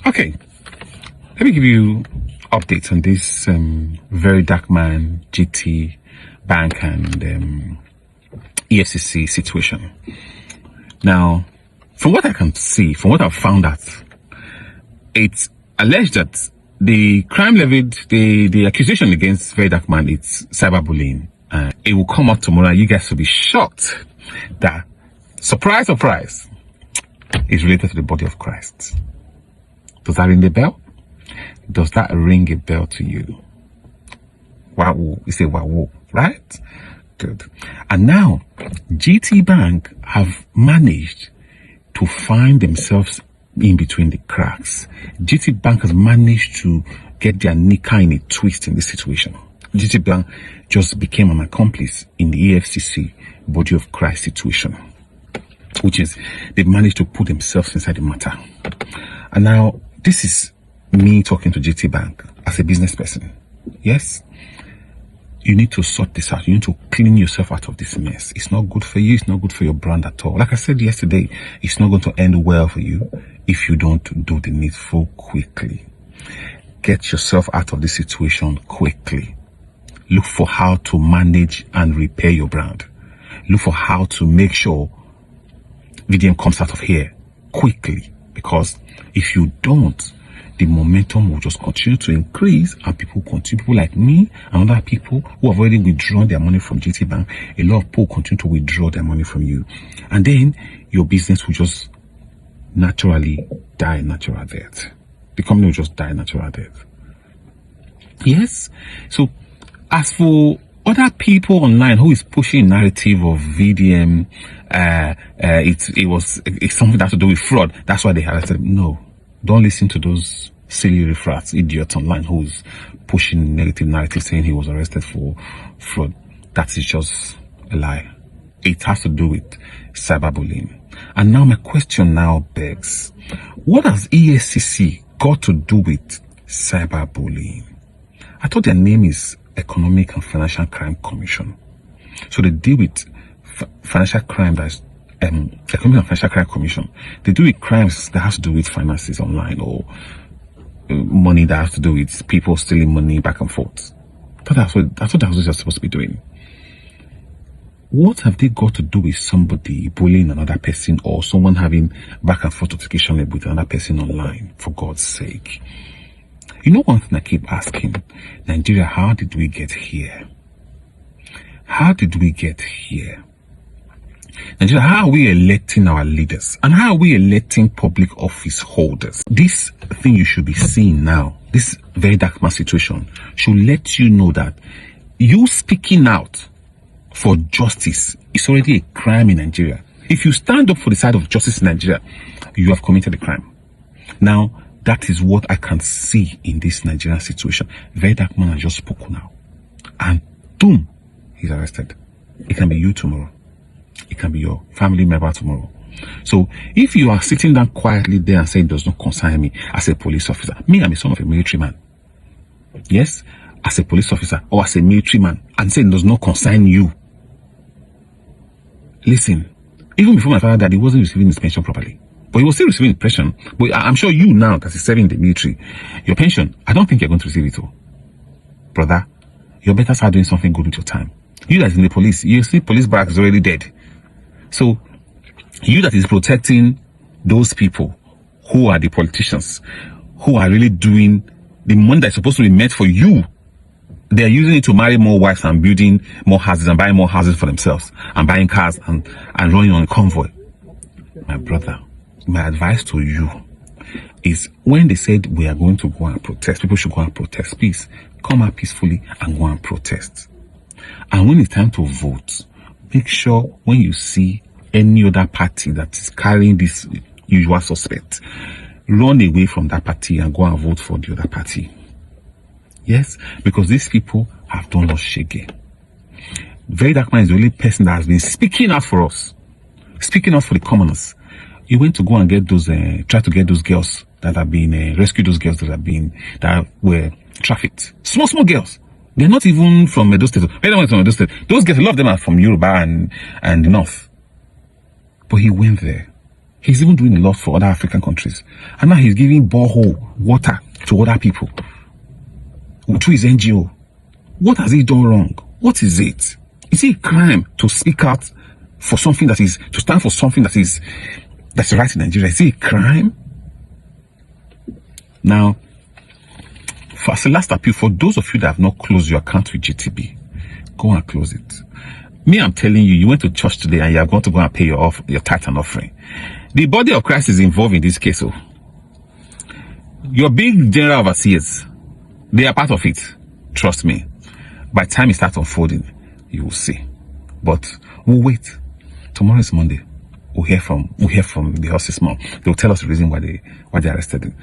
Okay, let me give you updates on this VeryDarkMan, Gtbank, and Efcc situation. Now, from what I can see, from what I've found out, it's alleged that the crime levied, the accusation against VeryDarkMan, it's cyberbullying. It will come out tomorrow. You guys will be shocked that, surprise, surprise, is related to the body of Christ. Does that ring a bell? Does that ring a bell to you? Wow, you say wow, right? Good. And now, Gtbank have managed to find themselves in between the cracks. Gtbank has managed to get their knicker in a twist in this situation. Gtbank just became an accomplice in the Efcc body of Christ situation, which is they've managed to put themselves inside the matter. And now this is me talking to Gtbank as a business person. Yes, you need to sort this out. You need to clean yourself out of this mess. It's not good for you. It's not good for your brand at all. Like I said yesterday, it's not going to end well for you if you don't do the needful quickly. Get yourself out of this situation quickly. Look for how to manage and repair your brand. Look for how to make sure VDM comes out of here quickly. Because if you don't, the momentum will just continue to increase, and people like me and other people who have already withdrawn their money from Gtbank, a lot of people continue to withdraw their money from you. And then your business will just naturally die natural death. The company will just die natural death. Yes? So, as for other people online who is pushing a narrative of VDM, it's something that has to do with fraud. That's why they arrested. No, don't listen to those silly refrats, idiots online who's pushing negative narrative saying he was arrested for fraud. That is just a lie. It has to do with cyberbullying. And now my question now begs, what has EFCC got to do with cyberbullying? I thought their name is Economic and Financial Crime Commission. So they deal with financial crime, that's Economic and Financial Crime Commission. They deal with crimes that has to do with finances online, or money that has to do with people stealing money back and forth. That's what they're supposed to be doing. What have they got to do with somebody bullying another person, or someone having back and forth notification with another person online, for God's sake? You know, one thing I keep asking, Nigeria, how did we get here? How did we get here? Nigeria, how are we electing our leaders? And how are we electing public office holders? This thing you should be seeing now, this VeryDarkMan situation, should let you know that you speaking out for justice is already a crime in Nigeria. If you stand up for the side of justice in Nigeria, you have committed a crime. Now, that is what I can see in this Nigerian situation. VeryDarkMan has just spoken now. And boom, he's arrested. It can be you tomorrow. It can be your family member tomorrow. So if you are sitting down quietly there and saying it does not concern me as a police officer, me, I'm a son of a military man. Yes, as a police officer or as a military man, and saying it does not concern you. Listen, even before my father died, he wasn't receiving his pension properly. But he was still receiving pension. But I'm sure you now that is serving in the military, your pension, I don't think you're going to receive it all. Brother, you better start doing something good with your time. You that is in the police, you see police barracks is already dead. So, you that is protecting those people who are the politicians, who are really doing the money that's supposed to be meant for you, they're using it to marry more wives and building more houses and buying more houses for themselves and buying cars and running on a convoy. My brother, my advice to you is, when they said we are going to go and protest, people should go and protest, please come out peacefully and go and protest. And when it's time to vote, make sure when you see any other party that is carrying this usual suspect, run away from that party and go and vote for the other party. Yes, because these people have done us shege. VeryDarkMan is the only person that has been speaking out for us, speaking out for the commoners. He went to go and get those, try to get those girls that have been, rescue those girls that were trafficked. Small girls. They're not even from Edo State. From Edo State. Those girls, a lot of them are from Yoruba and the North. But he went there. He's even doing a lot for other African countries. And now he's giving borehole water to other people through his NGO. What has he done wrong? What is it? Is it a crime to speak out for something that is, to stand for something that's right in Nigeria? Is it a crime? Now, as a last appeal, for those of you that have not closed your account with GTB, go and close it. Me, I'm telling you, you went to church today and you are going to go and pay your tithe and offering. The body of Christ is involved in this case. Oh. Your big general overseers, they are part of it. Trust me. By the time it starts unfolding, you will see. But we'll wait. Tomorrow is Monday. We'll hear from the horse's mom. They'll tell us the reason why they arrested him.